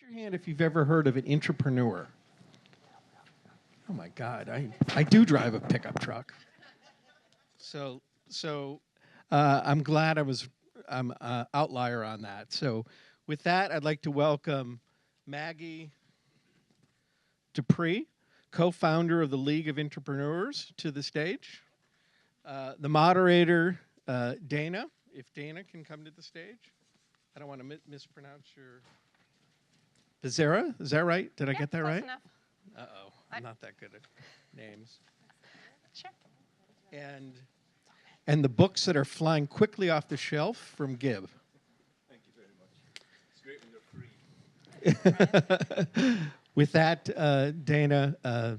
your hand if you've ever heard of an intrapreneur. Oh my God, I do drive a pickup truck. So I'm glad I'm an outlier on that. So with that, I'd like to welcome Maggie Pree, co-founder of the League of Intrapreneurs, to the stage. The moderator, Dana, if Dana can come to the stage. I don't want to mispronounce your... Bezerra, is that right? Did I get that right? Enough. Uh-oh, I'm not that good at names. Sure. And the books that are flying quickly off the shelf from Gib. Thank you very much. It's great when you're free. With that, Dana, the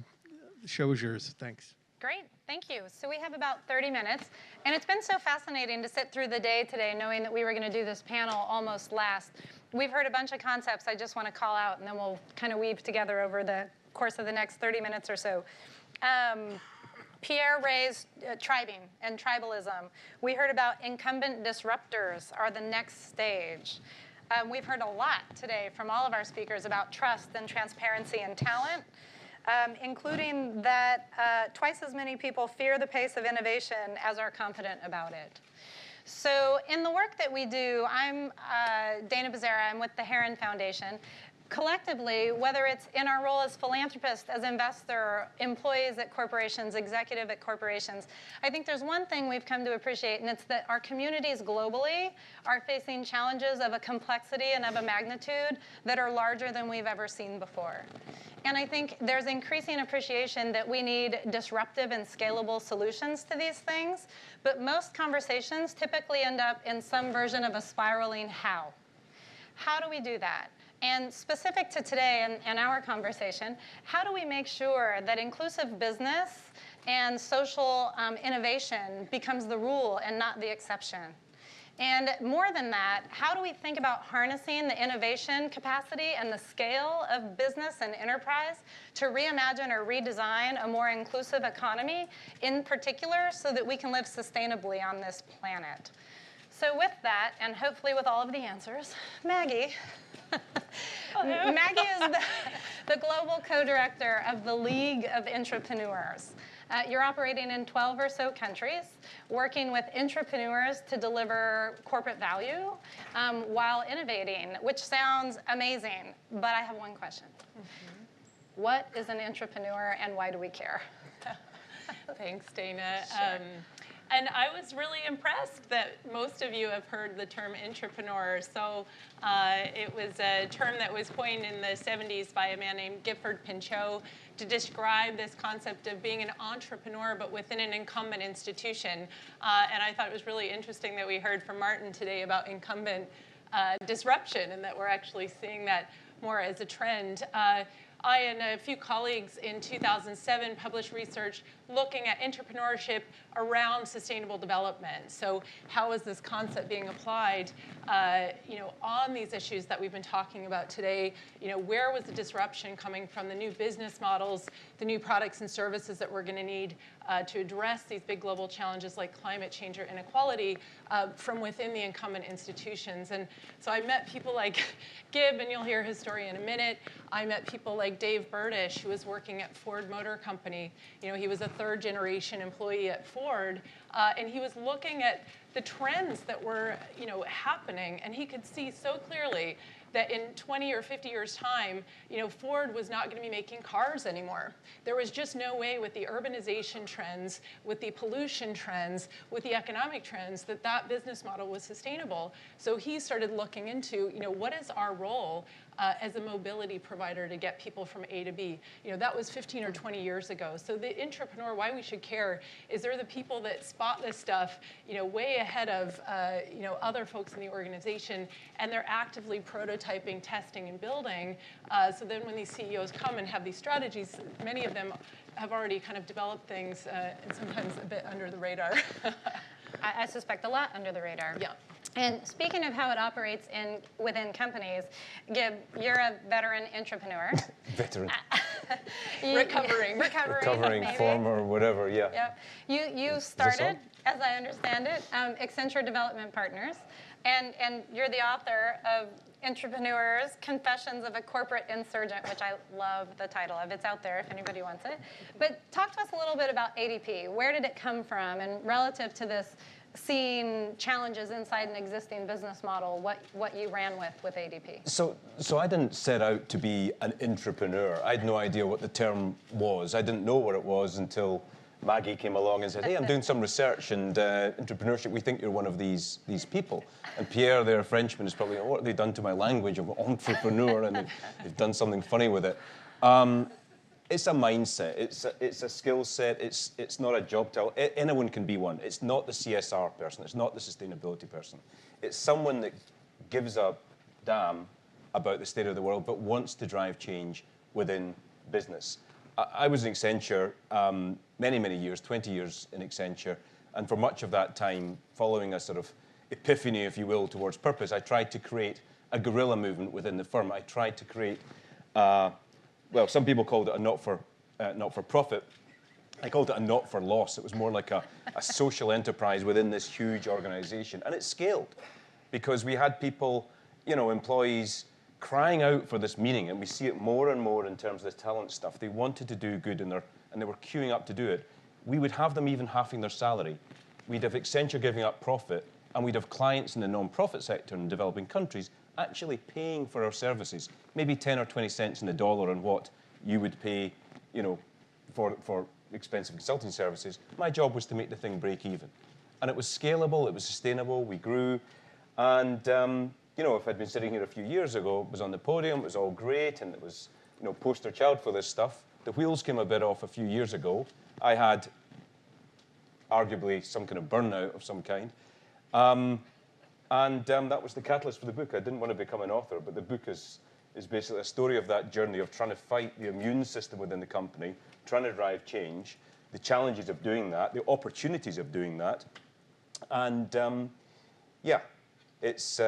show is yours. Thanks. Great, thank you. So we have about 30 minutes, and it's been so fascinating to sit through the day today knowing that we were going to do this panel almost last. We've heard a bunch of concepts I just want to call out, and then we'll kind of weave together over the course of the next 30 minutes or so. Pierre raised tribing and tribalism. We heard about incumbent disruptors are the next stage. We've heard a lot today from all of our speakers about trust and transparency and talent, including that twice as many people fear the pace of innovation as are confident about it. So in the work that we do, I'm Dana Bezerra. I'm with the Heron Foundation. Collectively, whether it's in our role as philanthropist, as investor, employees at corporations, executive at corporations, I think there's one thing we've come to appreciate, and it's that our communities globally are facing challenges of a complexity and of a magnitude that are larger than we've ever seen before. And I think there's increasing appreciation that we need disruptive and scalable solutions to these things, but most conversations typically end up in some version of a spiraling how. How do we do that? And specific to today and our conversation, how do we make sure that inclusive business and social innovation becomes the rule and not the exception? And more than that, how do we think about harnessing the innovation capacity and the scale of business and enterprise to reimagine or redesign a more inclusive economy in particular so that we can live sustainably on this planet? So with that, and hopefully with all of the answers, Maggie. Maggie is the global co-director of the League of Intrapreneurs. You're operating in 12 or so countries, working with intrapreneurs to deliver corporate value while innovating, which sounds amazing, but I have one question. Mm-hmm. What is an intrapreneur and why do we care? Thanks, Dana. Sure. And I was really impressed that most of you have heard the term intrapreneur. So it was a term that was coined in the 70s by a man named Gifford Pinchot to describe this concept of being an entrepreneur, but within an incumbent institution. And I thought it was really interesting that we heard from Martin today about incumbent disruption and that we're actually seeing that more as a trend. I and a few colleagues in 2007 published research looking at entrepreneurship around sustainable development. So how is this concept being applied on these issues that we've been talking about today? Where was the disruption coming from, the new business models, the new products and services that we're going to need to address these big global challenges like climate change or inequality from within the incumbent institutions? And so I met people like Gib, and you'll hear his story in a minute. I met people like Dave Burdish, who was working at Ford Motor Company. He was a third-generation employee at Ford, and he was looking at the trends that were, happening, and he could see so clearly that in 20 or 50 years' time, Ford was not going to be making cars anymore. There was just no way with the urbanization trends, with the pollution trends, with the economic trends, that business model was sustainable. So he started looking into, what is our role as a mobility provider to get people from A to B. That was 15 or 20 years ago. So the intrapreneur, why we should care, is they're the people that spot this stuff, way ahead of, other folks in the organization, and they're actively prototyping, testing, and building. So then when these CEOs come and have these strategies, many of them have already kind of developed things, and sometimes a bit under the radar. I suspect a lot under the radar. Yeah. And speaking of how it operates within companies, Gib, you're a veteran intrapreneur. Veteran. Recovering, maybe. Former, whatever, yeah. Yep. You started, as I understand it, Accenture Development Partners, and you're the author of Intrapreneurs, Confessions of a Corporate Insurgent, which I love the title of. It's out there if anybody wants it. But talk to us a little bit about ADP. Where did it come from? And relative to this, seeing challenges inside an existing business model, what you ran with ADP. So I didn't set out to be an intrapreneur. I had no idea what the term was. I didn't know what it was until Maggie came along and said, hey, I'm doing some research and entrepreneurship. We think you're one of these people. And Pierre, their Frenchman, is probably, what have they done to my language of entrepreneur? And they've done something funny with it. It's a mindset. It's a skill set. It's not a job title. Anyone can be one. It's not the CSR person. It's not the sustainability person. It's someone that gives a damn about the state of the world, but wants to drive change within business. I was in Accenture many, many years, 20 years in Accenture, and for much of that time, following a sort of epiphany, if you will, towards purpose, I tried to create a guerrilla movement within the firm. I tried to create well, some people called it a not-for-profit. I called it a not-for-loss. It was more like a social enterprise within this huge organization. And it scaled because we had people, employees crying out for this meaning. And we see it more and more in terms of the talent stuff. They wanted to do good and they were queuing up to do it. We would have them even halving their salary. We'd have Accenture giving up profit. And we'd have clients in the non-profit sector in developing countries actually paying for our services, maybe 10 or 20 cents in the dollar on what you would pay, for expensive consulting services. My job was to make the thing break even. And it was scalable, it was sustainable, we grew. And, if I'd been sitting here a few years ago, it was on the podium, it was all great, and it was, poster child for this stuff. The wheels came a bit off a few years ago. I had arguably some kind of burnout of some kind. And that was the catalyst for the book. I didn't want to become an author, but the book is basically a story of that journey of trying to fight the immune system within the company, trying to drive change, the challenges of doing that, the opportunities of doing that. And it's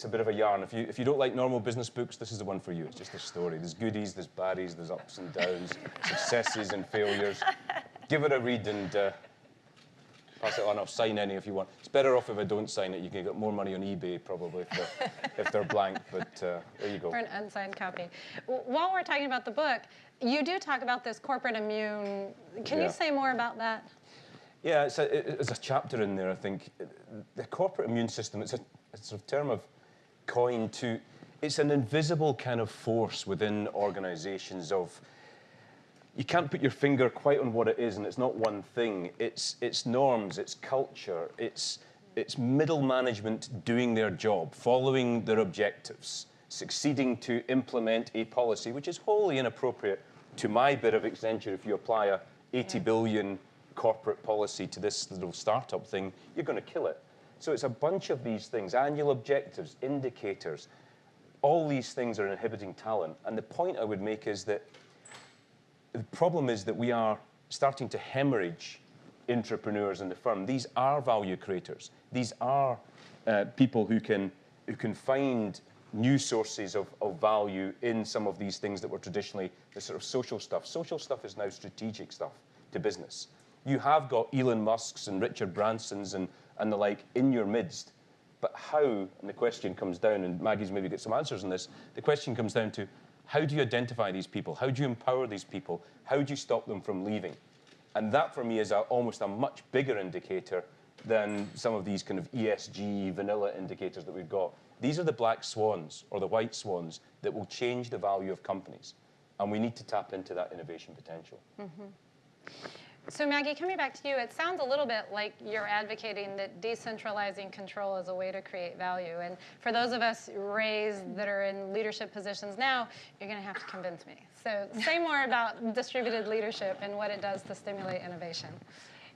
a bit of a yarn. If you don't like normal business books, this is the one for you. It's just a story. There's goodies, there's baddies, there's ups and downs, successes and failures. Give it a read and pass it on. I'll sign any if you want. It's better off if I don't sign it. You can get more money on eBay probably if they're blank. But there you go. For an unsigned copy. While we're talking about the book, you do talk about this corporate immune. Can you say more about that? Yeah, it's a chapter in there. I think the corporate immune system. It's a sort of term of coined to. It's an invisible kind of force within organizations of. You can't put your finger quite on what it is, and it's not one thing. It's norms, it's culture, it's middle management doing their job, following their objectives, succeeding to implement a policy, which is wholly inappropriate to my bit of Accenture. If you apply a 80 billion corporate policy to this little startup thing, you're going to kill it. So it's a bunch of these things, annual objectives, indicators. All these things are inhibiting talent. And the point I would make is that the problem is that we are starting to hemorrhage intrapreneurs in the firm. These are value creators. These are people who can find new sources of value in some of these things that were traditionally the sort of social stuff. Social stuff is now strategic stuff to business. You have got Elon Musks and Richard Bransons and the like in your midst, but how, and the question comes down, and Maggie's maybe get some answers on this, the question comes down to, how do you identify these people? How do you empower these people? How do you stop them from leaving? And that, for me, is almost a much bigger indicator than some of these kind of ESG vanilla indicators that we've got. These are the black swans or the white swans that will change the value of companies. And we need to tap into that innovation potential. Mm-hmm. So Maggie, coming back to you, it sounds a little bit like you're advocating that decentralizing control is a way to create value. And for those of us raised that are in leadership positions now, you're going to have to convince me. So say more about distributed leadership and what it does to stimulate innovation.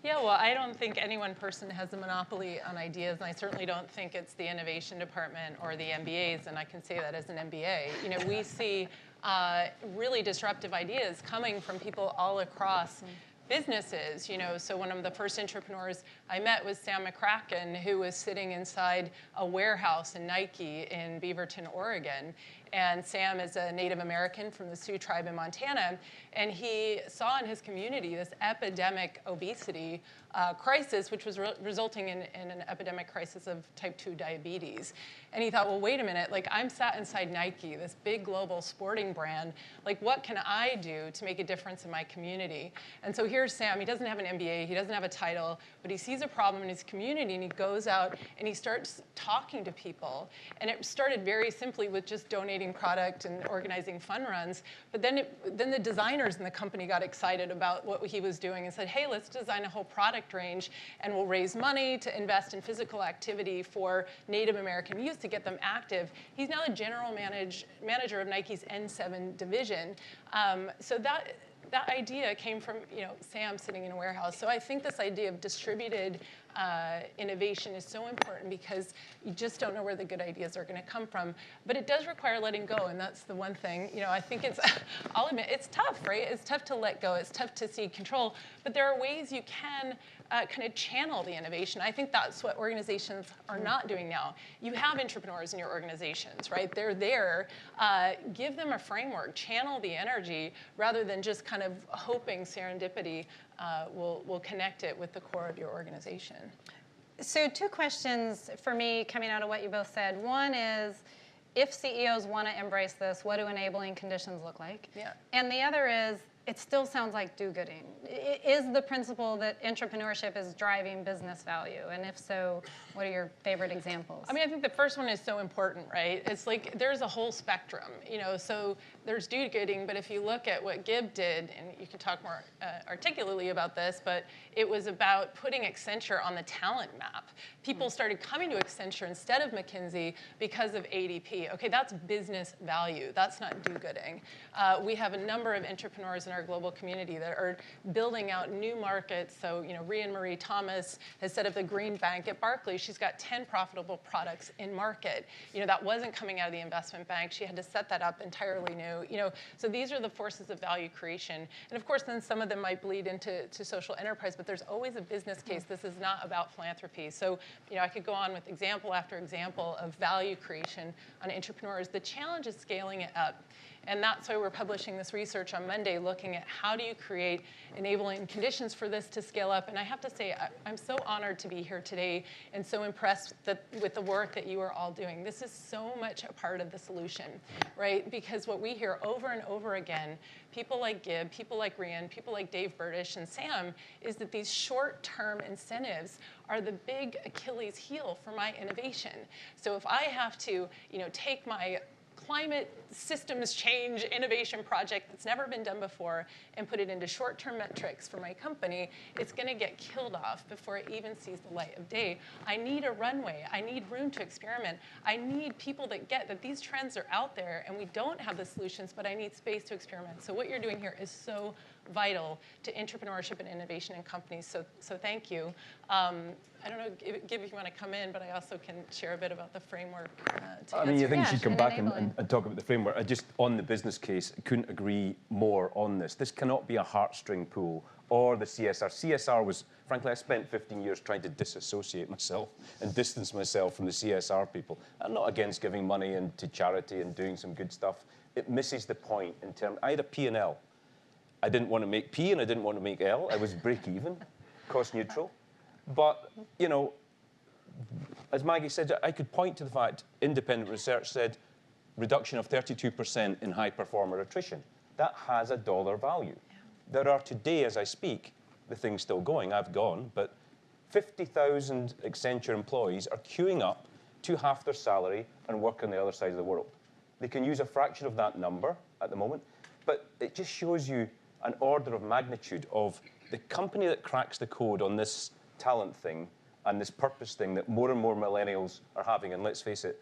Yeah, well, I don't think any one person has a monopoly on ideas, and I certainly don't think it's the innovation department or the MBAs, and I can say that as an MBA. We see really disruptive ideas coming from people all across businesses. So one of the first entrepreneurs I met was Sam McCracken, who was sitting inside a warehouse in Nike in Beaverton, Oregon. And Sam is a Native American from the Sioux tribe in Montana. And he saw in his community this epidemic obesity crisis, which was resulting in an epidemic crisis of type 2 diabetes. And he thought, well, wait a minute, like I'm sat inside Nike, this big global sporting brand. Like, what can I do to make a difference in my community? And so here's Sam. He doesn't have an MBA. He doesn't have a title. But he sees a problem in his community, and he goes out and he starts talking to people. And it started very simply with just donating product and organizing fun runs. But then the designers in the company got excited about what he was doing and said, hey, let's design a whole product range, and we'll raise money to invest in physical activity for Native American youth to get them active. He's now the general manager of Nike's N7 division. So that idea came from Sam sitting in a warehouse. So I think this idea of distributed innovation is so important because you just don't know where the good ideas are going to come from. But it does require letting go, and that's the one thing. I think I'll admit, it's tough, right? It's tough to let go. It's tough to cede control. But there are ways you can kind of channel the innovation. I think that's what organizations are not doing now. You have entrepreneurs in your organizations, right? They're there. Give them a framework. Channel the energy rather than just kind of hoping serendipity will connect it with the core of your organization. So 2 questions for me coming out of what you both said. One is, if CEOs want to embrace this, what do enabling conditions look like? Yeah. And the other is, it still sounds like do-gooding. Is the principle that entrepreneurship is driving business value? And if so, what are your favorite examples? I mean, I think the first one is so important, right? It's like there's a whole spectrum, so there's do-gooding, but if you look at what Gib did, and you can talk more articulately about this, but it was about putting Accenture on the talent map. People started coming to Accenture instead of McKinsey because of ADP. Okay, that's business value. That's not do-gooding. We have a number of entrepreneurs in our global community that are building out new markets. So, Rhian Marie Thomas has set up the Green Bank at Barclays. She's got 10 profitable products in market. That wasn't coming out of the investment bank. She had to set that up entirely new. So these are the forces of value creation. And of course, then some of them might bleed into social enterprise, but there's always a business case. This is not about philanthropy. So, I could go on with example after example of value creation on entrepreneurs. The challenge is scaling it up. And that's why we're publishing this research on Monday, looking at how do you create enabling conditions for this to scale up. And I have to say, I'm so honored to be here today and so impressed with the work that you are all doing. This is so much a part of the solution, right? Because what we hear over and over again, people like Gib, people like Rhian, people like Dave Burdish and Sam, is that these short-term incentives are the big Achilles heel for my innovation. So if I have to, take my climate systems change innovation project that's never been done before and put it into short-term metrics for my company, it's going to get killed off before it even sees the light of day. I need a runway. I need room to experiment. I need people that get that these trends are out there and we don't have the solutions, but I need space to experiment. So what you're doing here is so vital to entrepreneurship and innovation in companies. So thank you. I don't know, Gib, if you want to come in, but I also can share a bit about the framework. I think you should come back enabling. and talk about the framework. I just, on the business case, couldn't agree more on this. This cannot be a heartstring pool or the CSR. CSR was, frankly, I spent 15 years trying to disassociate myself and distance myself from the CSR people. I'm not against giving money to charity and doing some good stuff. It misses the point in terms, I had a P&L. I didn't want to make P and I didn't want to make L. I was break even, cost neutral. But, as Maggie said, I could point to the fact independent research said reduction of 32% in high performer attrition. That has a dollar value. Yeah. There are today, as I speak, the thing's still going, I've gone, but 50,000 Accenture employees are queuing up to half their salary and work on the other side of the world. They can use a fraction of that number at the moment, but it just shows you an order of magnitude of the company that cracks the code on this talent thing and this purpose thing that more and more millennials are having. And let's face it,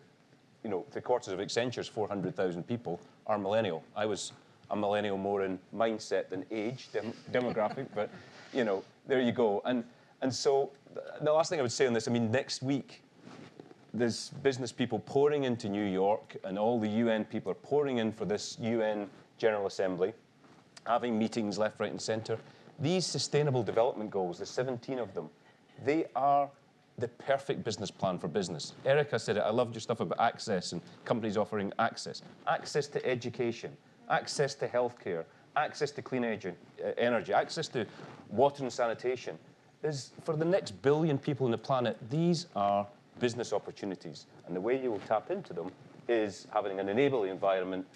3/4 of Accenture's 400,000 people are millennial. I was a millennial more in mindset than age, demographic, but there you go. And so the last thing I would say on this, next week, there's business people pouring into New York and all the UN people are pouring in for this UN General Assembly, having meetings left, right, and center. These sustainable development goals, the 17 of them, they are the perfect business plan for business. Erica said it, I loved your stuff about access and companies offering access. Access to education, access to healthcare, access to clean energy, access to water and sanitation. Is for the next billion people on the planet, these are business opportunities. And the way you will tap into them is having an enabling environment.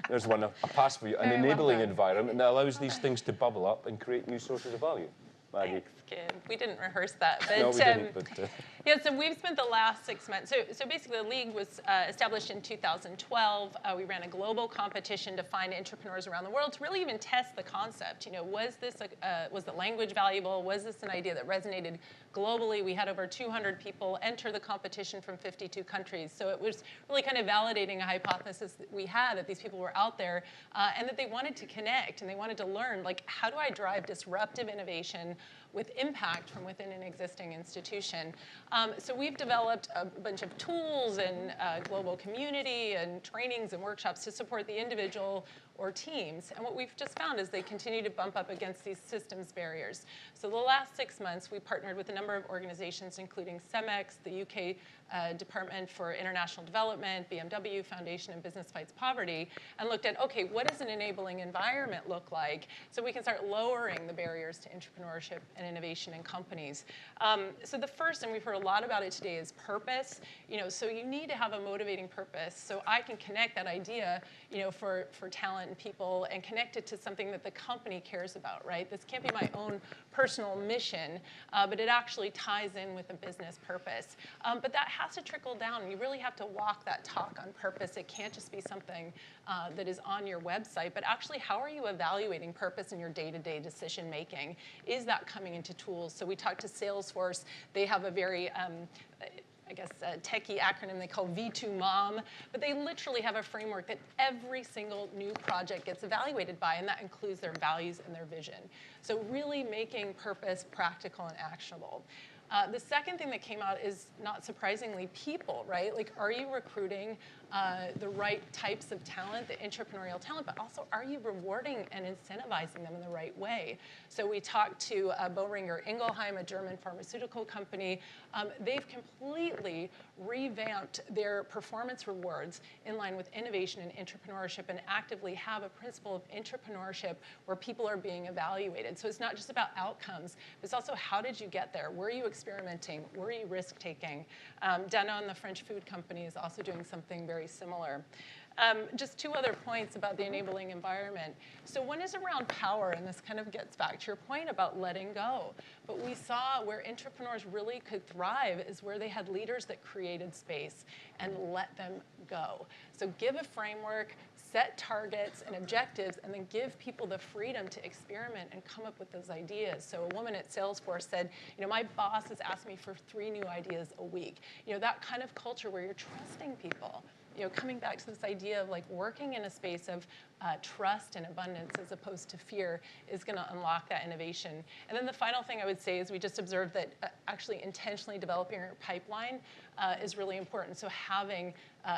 There's one, a pass for you, an enabling environment that allows these things to bubble up and create new sources of value. Maggie. Thanks, kid. We didn't rehearse that. But, No, we didn't. But, yeah, so we've spent the last 6 months. So basically, the league was established in 2012. We ran a global competition to find entrepreneurs around the world to really even test the concept. You know, was the language valuable? Was this an idea that resonated globally? We had over 200 people enter the competition from 52 countries. So it was really kind of validating a hypothesis that we had, that these people were out there and that they wanted to connect and they wanted to learn, like, how do I drive disruptive innovation with impact from within an existing institution? So we've developed a bunch of tools and global community and trainings and workshops to support the individual or teams. And what we've just found is they continue to bump up against these systems barriers. So the last 6 months, we partnered with a number of organizations, including CEMEX, the UK Department for International Development, BMW Foundation, and Business Fights Poverty, and looked at, okay, what does an enabling environment look like so we can start lowering the barriers to entrepreneurship and innovation in companies. So the first, and we've heard a lot about it today, is purpose. You know, so you need to have a motivating purpose so I can connect that idea, you know, for talent and people and connect it to something that the company cares about, right? This can't be my own personal mission, but it actually ties in with a business purpose. But that has to trickle down, and you really have to walk that talk on purpose. It can't just be something that is on your website, but actually, how are you evaluating purpose in your day-to-day decision making? Is that coming into tools? So we talked to Salesforce. They have a very I guess, a techie acronym they call V2MOM, but they literally have a framework that every single new project gets evaluated by, and that includes their values and their vision. So really making purpose practical and actionable. The second thing that came out is, not surprisingly, people, right? Like, are you recruiting the right types of talent, the entrepreneurial talent, but also are you rewarding and incentivizing them in the right way? So we talked to Boehringer Ingelheim, a German pharmaceutical company. They've completely revamped their performance rewards in line with innovation and entrepreneurship, and actively have a principle of entrepreneurship where people are being evaluated. So it's not just about outcomes, but it's also, how did you get there? Were you experimenting? Were you risk-taking? Danone, the French food company, is also doing something very similar. Just two other points about the enabling environment. So one is around power, and this kind of gets back to your point about letting go. But we saw where entrepreneurs really could thrive is where they had leaders that created space and let them go. So give a framework, set targets and objectives, and then give people the freedom to experiment and come up with those ideas. So a woman at Salesforce said, you know, my boss has asked me for 3 new ideas a week. You know, that kind of culture where you're trusting people. You know, coming back to this idea of, like, working in a space of trust and abundance as opposed to fear is going to unlock that innovation. And then the final thing I would say is we just observed that actually intentionally developing your pipeline is really important. So having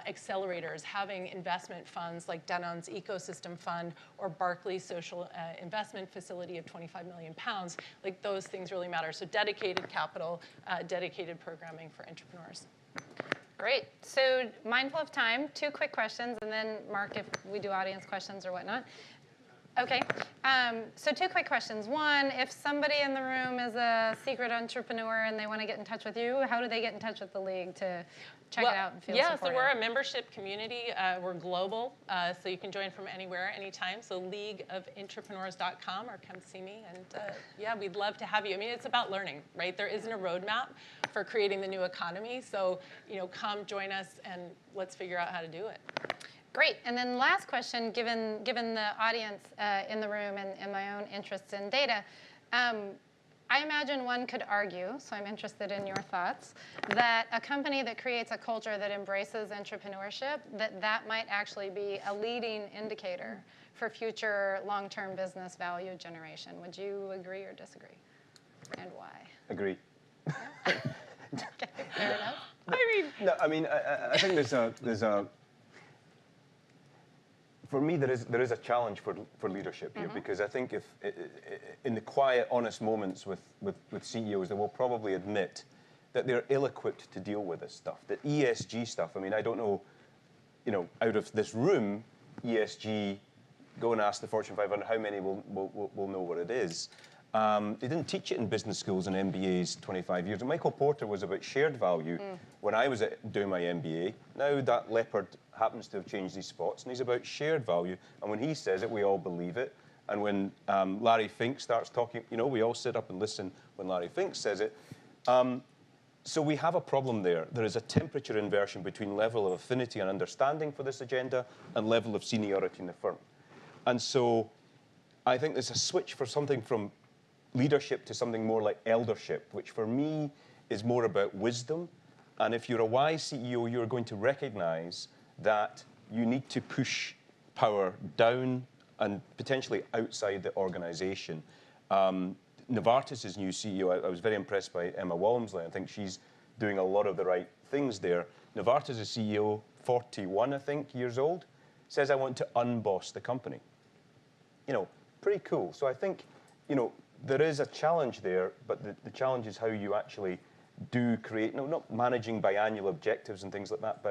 accelerators, having investment funds like Danone's Ecosystem Fund or Barclays Social Investment Facility of £25 million, like, those things really matter. So dedicated capital, dedicated programming for entrepreneurs. Great. So mindful of time, 2 quick questions, and then Mark, if we do audience questions or whatnot. Okay. So 2 quick questions. One, if somebody in the room is a secret entrepreneur and they want to get in touch with you, how do they get in touch with the league to check it out and feel supported? So we're a membership community. We're global, so you can join from anywhere, anytime. So leagueofintrapreneurs.com, or come see me. And yeah, we'd love to have you. I mean, it's about learning, right? There isn't a roadmap for creating the new economy. So, you know, come join us and let's figure out how to do it. Great. And then last question, given the audience in the room and my own interests in data, I imagine one could argue, so I'm interested in your thoughts, that a company that creates a culture that embraces entrepreneurship, that might actually be a leading indicator for future long-term business value generation. Would you agree or disagree? And why? Agree. Okay, fair enough. I mean, no, I mean, I think there's a for me, there is a challenge for leadership here, because I think if in the quiet, honest moments with CEOs, they will probably admit that they're ill-equipped to deal with this stuff. The ESG stuff, I mean, I don't know, out of this room, ESG, go and ask the Fortune 500 how many will know what it is. They didn't teach it in business schools and MBAs 25 years ago. Michael Porter was about shared value when I was doing my MBA. Now that leopard happens to have changed these spots, and he's about shared value. And when he says it, we all believe it. And when Larry Fink starts talking, we all sit up and listen when Larry Fink says it. So we have a problem there. There is a temperature inversion between level of affinity and understanding for this agenda and level of seniority in the firm. And so I think there's a switch for something from leadership to something more like eldership, which for me is more about wisdom. And if you're a wise CEO, you're going to recognize that you need to push power down and potentially outside the organization. Novartis' new CEO, I was very impressed by Emma Walmsley. I think she's doing a lot of the right things there. Novartis' CEO, 41, I think, years old, says, I want to unboss the company. Pretty cool. So I think, there is a challenge there, but the challenge is how you actually do create, not managing biannual objectives and things like that,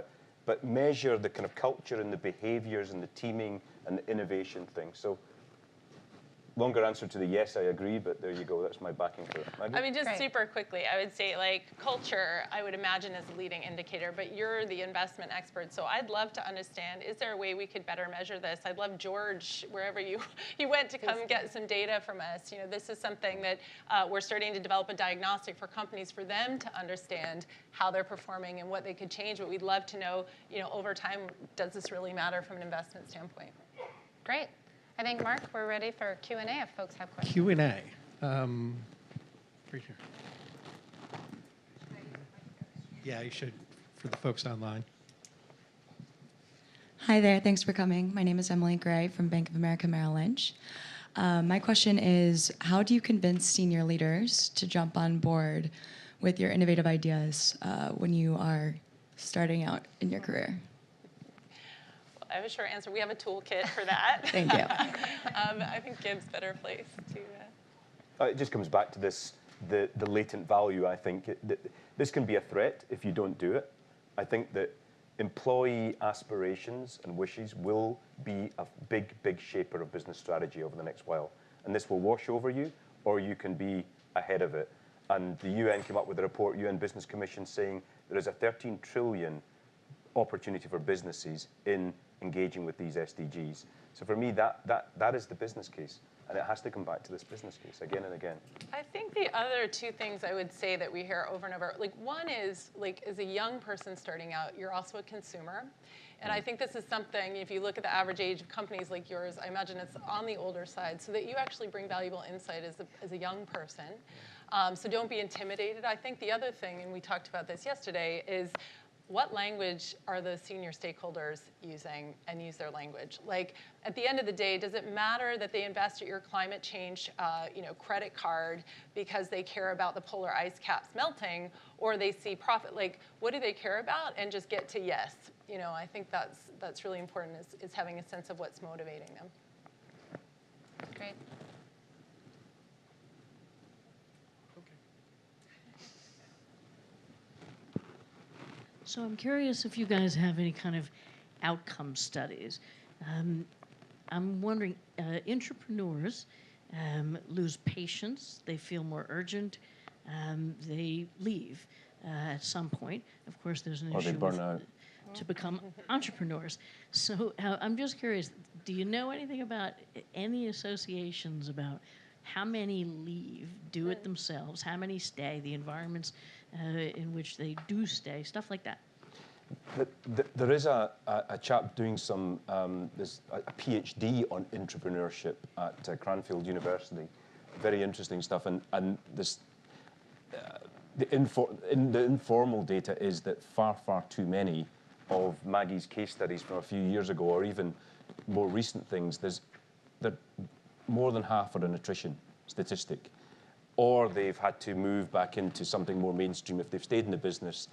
but measure the kind of culture and the behaviors and the teaming and the innovation thing. So longer answer to the yes, I agree, but there you go. That's my backing for it. Maggie? I mean, just Great. super quickly, I would say culture, I would imagine is a leading indicator, but you're the investment expert. So I'd love to understand, is there a way we could better measure this? I'd love George, wherever you went, to come get some data from us. This is something that we're starting to develop a diagnostic for companies for them to understand how they're performing and what they could change. But we'd love to know, over time, does this really matter from an investment standpoint? Great. I think, Mark, we're ready for Q&A if folks have questions. Q&A. Right here. Yeah, you should, for the folks online. Hi there. Thanks for coming. My name is Emily Gray from Bank of America Merrill Lynch. My question is, how do you convince senior leaders to jump on board with your innovative ideas when you are starting out in your career? I have a short answer. We have a toolkit for that. Thank you. I think Gib's better place to. It just comes back to this, the latent value, I think. This can be a threat if you don't do it. I think that employee aspirations and wishes will be a big, big shaper of business strategy over the next while. And this will wash over you, or you can be ahead of it. And the UN came up with a report, UN Business Commission, saying there is a 13 trillion opportunity for businesses in engaging with these SDGs. So for me, that is the business case. And it has to come back to this business case again and again. I think the other two things I would say that we hear over and over, one is, as a young person starting out, you're also a consumer. And I think this is something, if you look at the average age of companies like yours, I imagine it's on the older side, so that you actually bring valuable insight as a young person. So don't be intimidated. I think the other thing, and we talked about this yesterday, is what language are the senior stakeholders using, and use their language? At the end of the day, does it matter that they invest at your climate change credit card because they care about the polar ice caps melting, or they see profit? What do they care about? And just get to yes. I think that's really important, is having a sense of what's motivating them. Great. So I'm curious if you guys have any kind of outcome studies. I'm wondering, entrepreneurs lose patience, they feel more urgent, they leave at some point. Of course, there's an issue Or they burn out. To become entrepreneurs. So I'm just curious, do you know anything about any associations about how many leave, do it themselves, how many stay, the environments in which they do stay, stuff like that? There is a chap doing some a PhD on entrepreneurship at Cranfield University. Very interesting stuff, and this the informal data is that far too many of Maggie's case studies from a few years ago, or even more recent things, they're more than half are an attrition statistic, or they've had to move back into something more mainstream. If they've stayed in the business,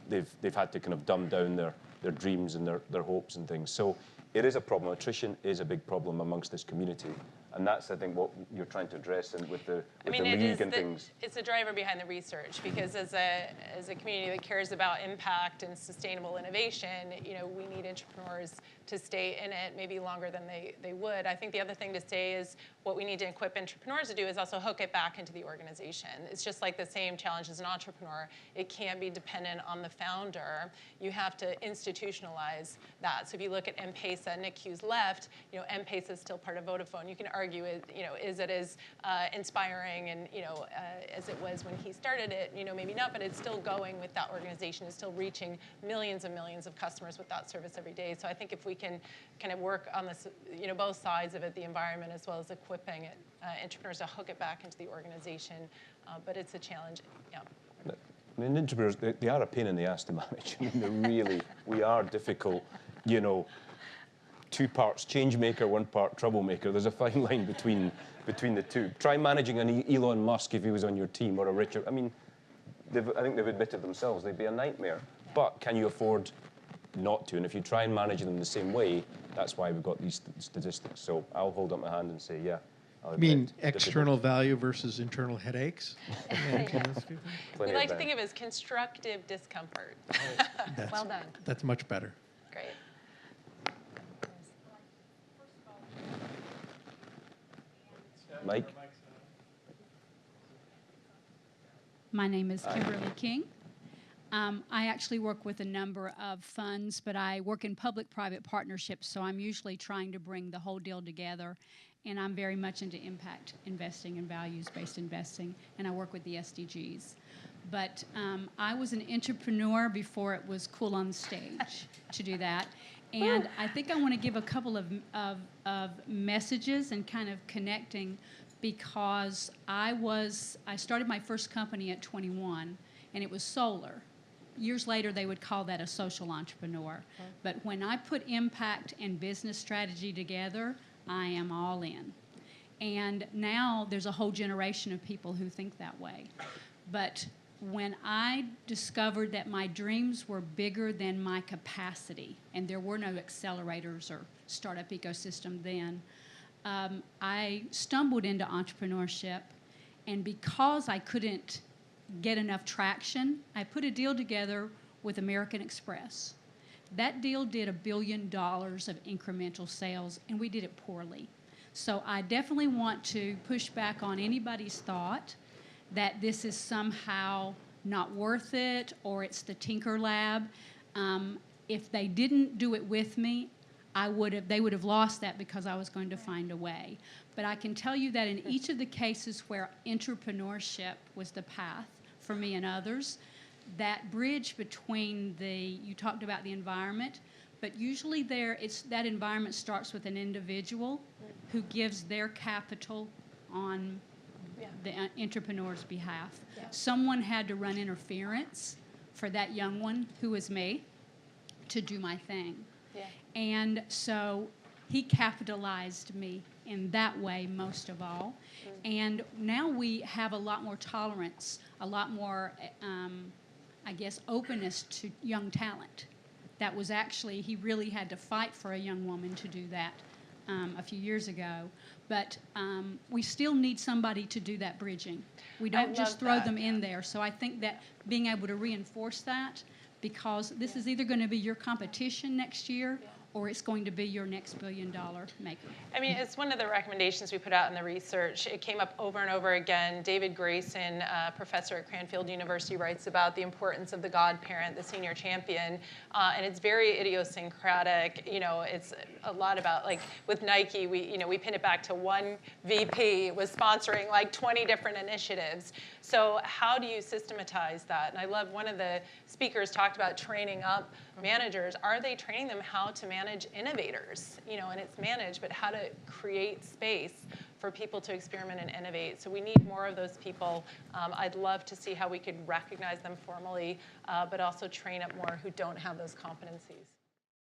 they've had to kind of dumb down their dreams and their hopes and things. So it is a problem. Attrition is a big problem amongst this community. And that's, I think, what you're trying to address with the league and things. It's the driver behind the research, because as a community that cares about impact and sustainable innovation, we need entrepreneurs to stay in it maybe longer than they would. I think the other thing to say is what we need to equip entrepreneurs to do is also hook it back into the organization. It's just like the same challenge as an entrepreneur. It can't be dependent on the founder. You have to institutionalize that. So if you look at M-Pesa, Nick Hughes left, M-Pesa is still part of Vodafone. You can argue it, is it as inspiring and as it was when he started it? Maybe not, but it's still going with that organization. It's still reaching millions and millions of customers with that service every day. So I think if we can kind of work on this, both sides of it, the environment as well as equipping it, entrepreneurs to hook it back into the organization, but it's a challenge. Yeah. I mean, entrepreneurs, they are a pain in the ass to manage. I mean, we are difficult, 2 parts change maker, 1 part troublemaker. There's a fine line between the two. Try managing an Elon Musk if he was on your team, or a Richard. I mean, I think they've admitted themselves they'd be a nightmare. Yeah. But can you afford not to? And if you try and manage them the same way, that's why we've got these statistics. So I'll hold up my hand and say, yeah. I mean, external value versus internal headaches? We like to think of it as constructive discomfort. Well done. That's much better. Great. Mike? My name is Kimberly King. I actually work with a number of funds, but I work in public-private partnerships, so I'm usually trying to bring the whole deal together, and I'm very much into impact investing and values-based investing, and I work with the SDGs. But I was an entrepreneur before it was cool on the stage to do that, and I think I want to give a couple of messages and kind of connecting, because I started my first company at 21, and it was solar. Years later, they would call that a social entrepreneur. Okay. But when I put impact and business strategy together, I am all in. And now there's a whole generation of people who think that way. But when I discovered that my dreams were bigger than my capacity, and there were no accelerators or startup ecosystem then, I stumbled into entrepreneurship. And because I couldn't get enough traction, I put a deal together with American Express. That deal did $1 billion of incremental sales, and we did it poorly. So I definitely want to push back on anybody's thought that this is somehow not worth it, or it's the Tinker Lab. If they didn't do it with me, they would have lost that, because I was going to find a way. But I can tell you that in each of the cases where entrepreneurship was the path for me and others, that bridge between you talked about the environment, but usually that environment starts with an individual who gives their capital on the entrepreneur's behalf. Yeah. Someone had to run interference for that young one, who was me, to do my thing. Yeah. And so he capitalized me in that way most of all. And now we have a lot more tolerance, a lot more, openness to young talent. That was actually, he really had to fight for a young woman to do that a few years ago. But we still need somebody to do that bridging. We don't just throw them in there. So I think that being able to reinforce that, because this is either going to be your competition next year, or it's going to be your next $1 billion maker. I mean, it's one of the recommendations we put out in the research. It came up over and over again. David Grayson, professor at Cranfield University, writes about the importance of the godparent, the senior champion, and it's very idiosyncratic. It's a lot about, like with Nike, we pin it back to one VP was sponsoring like 20 different initiatives. So how do you systematize that? And I love one of the speakers talked about training up managers. Are they training them how to manage innovators? And it's managed, but how to create space for people to experiment and innovate. So we need more of those people. I'd love to see how we could recognize them formally, but also train up more who don't have those competencies.